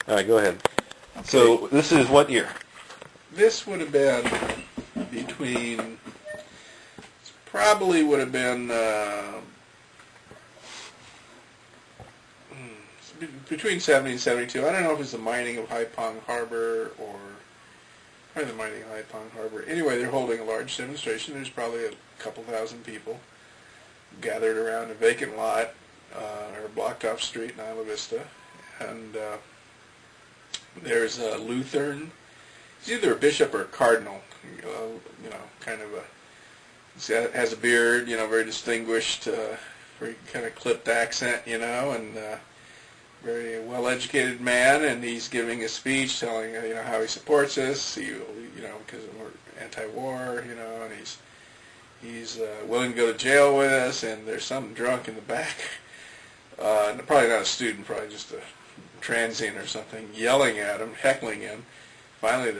All right, go ahead. So this is what year? This would have been between, probably would have been between 70 and 72. I don't know if it's the mining of Haiphong Harbor or probably the mining of Haiphong Harbor. Anyway, they're holding a large demonstration. There's probably a couple thousand people gathered around a vacant lot or a blocked off street in Isla Vista. And there's a Lutheran. He's either a bishop or a cardinal, kind of has a beard, very distinguished, very kind of clipped accent, and very well-educated man, and he's giving a speech telling, how he supports us, because we're anti-war, and he's willing to go to jail with us, and there's some drunk in the back, probably not a student, probably just a transient or something, yelling at him, heckling him. Finally,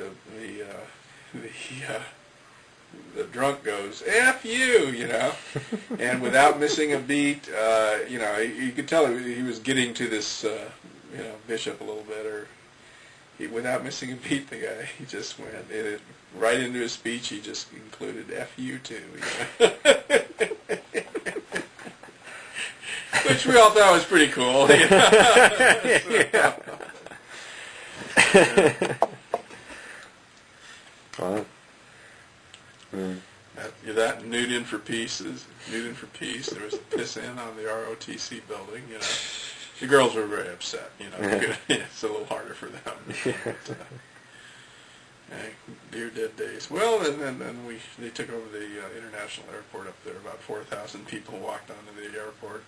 the drunk goes, "F you," and without missing a beat, you could tell he was getting to this, bishop a little bit, or without missing a beat, the guy, he just went right into his speech. He just included "F you too," which we all thought was pretty cool. Wow. That Newton for Peace. There was a piss in on the ROTC building. The girls were very upset. It's a little harder for them. But, dear dead days. Well, and then they took over the international airport up there. About 4,000 people walked onto the airport.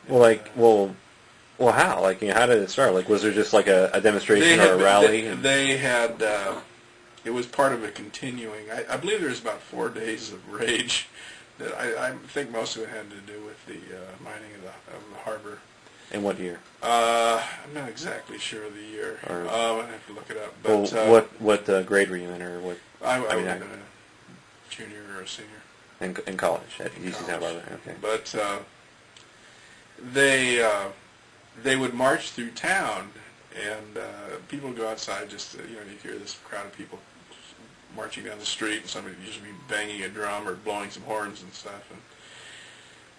Well, how? How did it start? Was there just a demonstration or a rally? They had. It was part of a continuing. I believe there was about 4 days of rage. That I think most of it had to do with the mining of the harbor. In what year? I'm not exactly sure of the year. I have to look it up. But what grade were you in, or what? I was in a junior or a senior. In college at UC Santa Barbara. Okay. But they would march through town, and people would go outside. Just you hear this crowd of people marching down the street, and somebody would usually be banging a drum or blowing some horns and stuff. And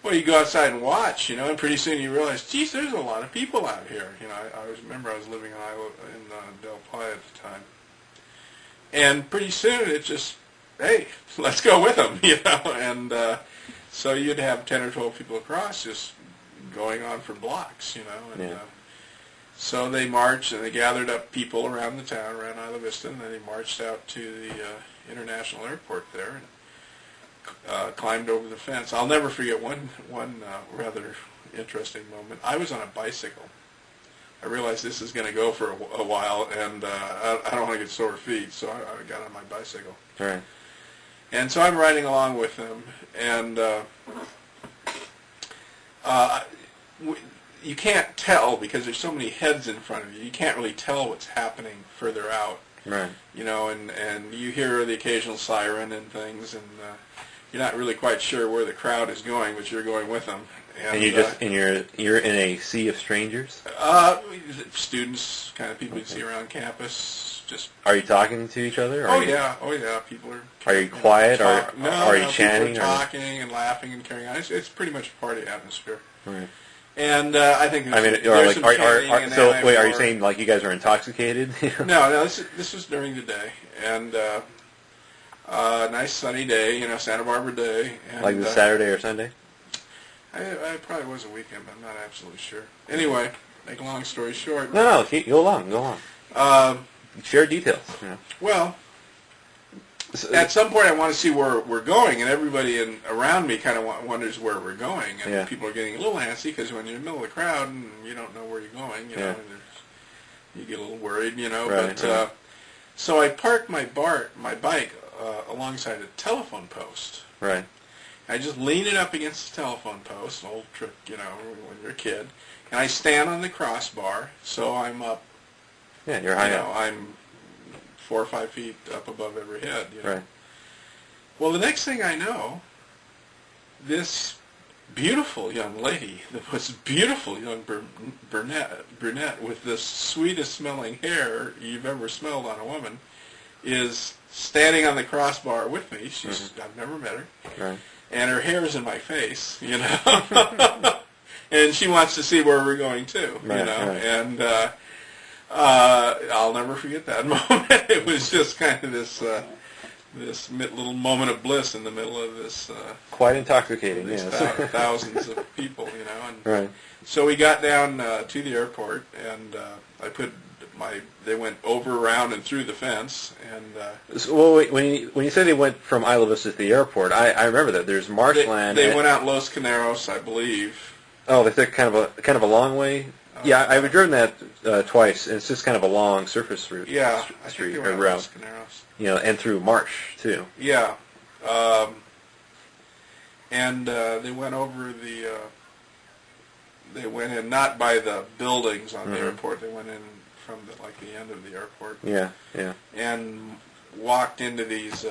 well, you go outside and watch, and pretty soon you realize, geez, there's a lot of people out here. I remember I was living in Del Playa at the time, and pretty soon it just, hey, let's go with them, and so you'd have 10 or 12 people across just going on for blocks, and so they marched, and they gathered up people around the town, around Isla Vista, and then they marched out to the international airport there and climbed over the fence. I'll never forget one rather interesting moment. I was on a bicycle. I realized this is going to go for a while, and I don't want to get sore feet, so I got on my bicycle. All right. And so I'm riding along with them, and you can't tell because there's so many heads in front of you. You can't really tell what's happening further out. Right. And you hear the occasional siren and things, and you're not really quite sure where the crowd is going, but you're going with them. And you're in a sea of strangers. Students, kind of people you see around campus. Just. Are you talking to each other? Oh yeah. People are. Are you quiet, or are you chanting? People are talking and laughing and carrying on. It's pretty much a party atmosphere. Right. And I think there's some chanting. So wait, are you saying you guys are intoxicated? No. This was during the day, and nice sunny day, Santa Barbara day. And, this Saturday or Sunday? I probably was a weekend, but I'm not absolutely sure. Anyway, make a long story short. No, go along. Share details. Well, at some point I want to see where we're going, and everybody around me kind of wonders where we're going, and people are getting a little antsy because when you're in the middle of the crowd and you don't know where you're going, you get a little worried, Right, but so I parked my bike alongside a telephone post. Right. I just lean it up against the telephone post, an old trick, when you're a kid, and I stand on the crossbar, so I'm up. Yeah, you're high up. I'm 4 or 5 feet up above every head. Right. Well, the next thing I know, this beautiful young lady, the most beautiful young brunette with the sweetest smelling hair you've ever smelled on a woman, is standing on the crossbar with me. I've never met her. Right. And her hair is in my face, and she wants to see where we're going too, Right. And I'll never forget that moment. It was just kind of this little moment of bliss in the middle of this. Quite intoxicating, These yes. thousands of people, And Right. so we got down to the airport, and they went over, around, and through the fence, and So, well, wait, when you say they went from Isla Vista to the airport, I remember that there's marshland. they went out Los Caneros, I believe. Oh, they took kind of a long way. Yeah, I've driven that twice, and it's just kind of a long surface route. Yeah, I think street they or went out route. Los Caneros. And through Marsh too. Yeah, and they went over the. They went in not by the buildings on the airport. They went in from the end of the airport. Yeah. And walked into these.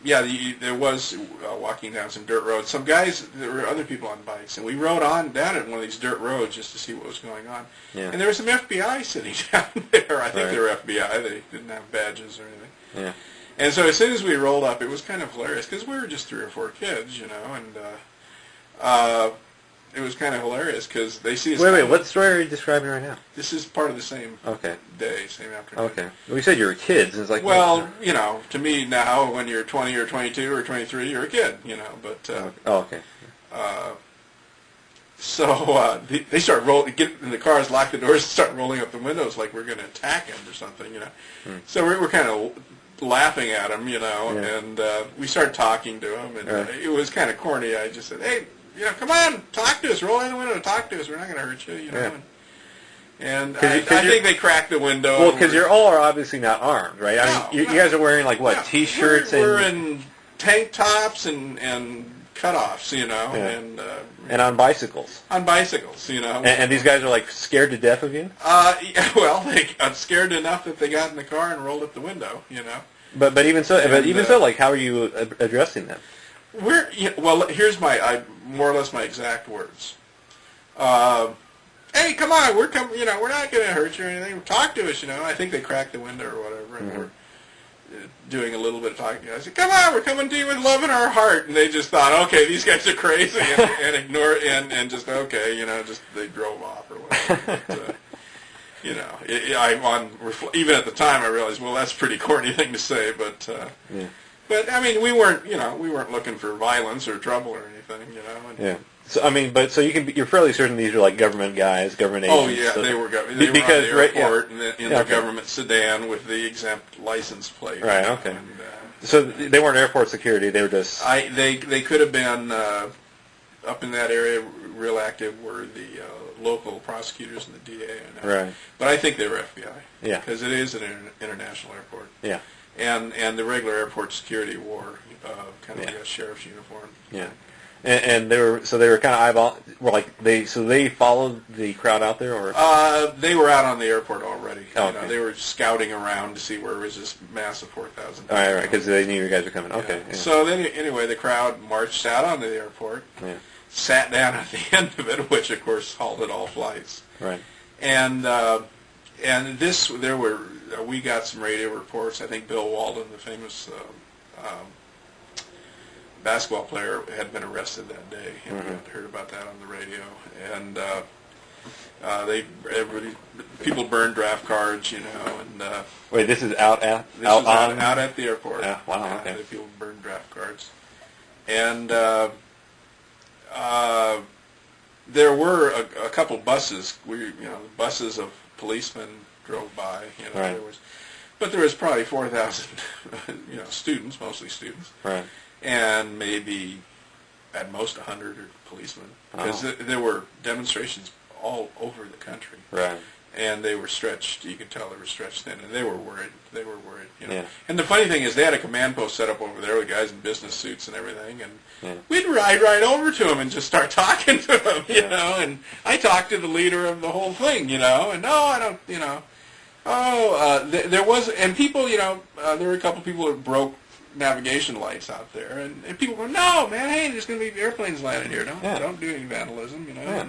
There was walking down some dirt roads. Some guys, there were other people on bikes, and we rode on down at one of these dirt roads just to see what was going on. Yeah. And there was some FBI sitting down there. I think Right. they were FBI. They didn't have badges or anything. Yeah. And so as soon as we rolled up, it was kind of hilarious because we were just 3 or 4 kids, and it was kind of hilarious because they see us. Wait, what story are you describing right now? This is part of the same Okay. day, same afternoon. Okay. Well, you said you were kids, and it's like. Well, to me now, when you're 20 or 22 or 23, you're a kid, But okay. so they start get in the cars, lock the doors, and start rolling up the windows like we're going to attack him or something, So we were kind of laughing at him, and we started talking to him, and Right. it was kind of corny. I just said, "Hey, come on, talk to us. Roll in the window, talk to us. We're not going to hurt you, Yeah. And I 'Cause think they cracked the window. Well, because you're all are obviously not armed, right? I mean, No, you guys are wearing Yeah, T-shirts we're and in tank tops and cutoffs, and on bicycles, on bicycles, and these guys are scared to death of you. Well, they got scared enough that they got in the car and rolled up the window, But even so, how are you addressing them? Here's more or less my exact words. Hey, come on, we're not going to hurt you or anything. Talk to us, I think they cracked the window or whatever, and we're doing a little bit of talking. I said, "Come on, we're coming to you with love in our heart," and they just thought, "Okay, these guys are crazy," and ignore it, and just okay, just they drove off or whatever. But, even at the time, I realized, well, that's a pretty corny thing to say, but. But I mean, we weren't looking for violence or trouble or anything, And, Yeah. So I mean, you're fairly certain these are government guys, government agents. Oh yeah, so they were on because the airport in the okay. government sedan with the exempt license plate. Right. Okay. And, So they weren't airport security. They were just. they could have been up in that area. Real active were the local prosecutors and the DA. Right. But I think they were FBI. Yeah. Because it is an international airport. Yeah. And the regular airport security wore kind of Yeah. like a sheriff's uniform. Yeah. And they were kind of they followed the crowd out there, or They were out on the airport already. Okay. They were scouting around to see where was this massive 4,000. all right, because they knew you guys were coming. Okay. Yeah. So then, anyway, the crowd marched out onto the airport, sat down at the end of it, which of course halted all flights. Right. And we got some radio reports. I think Bill Walden, the famous basketball player, had been arrested that day, and we had heard about that on the radio. And people burned draft cards, and Wait, this is out at out at the airport. Yeah, wow, okay. The people burned draft cards, and there were a couple buses. Buses of policemen drove by. Right. There was probably 4,000, students, mostly students. Right. And maybe at most 100 policemen, because there were demonstrations all over the country. Right. And they were stretched. You could tell they were stretched thin, and they were worried. Yeah. And the funny thing is, they had a command post set up over there with guys in business suits and everything, and we'd ride right over to them and just start talking to them, And I talked to the leader of the whole thing, And no, I don't, there was, and people, there were a couple people that broke navigation lights out there, and people go, no, man, hey, there's going to be airplanes landing here. Yeah. Don't do any vandalism, you know. Yeah.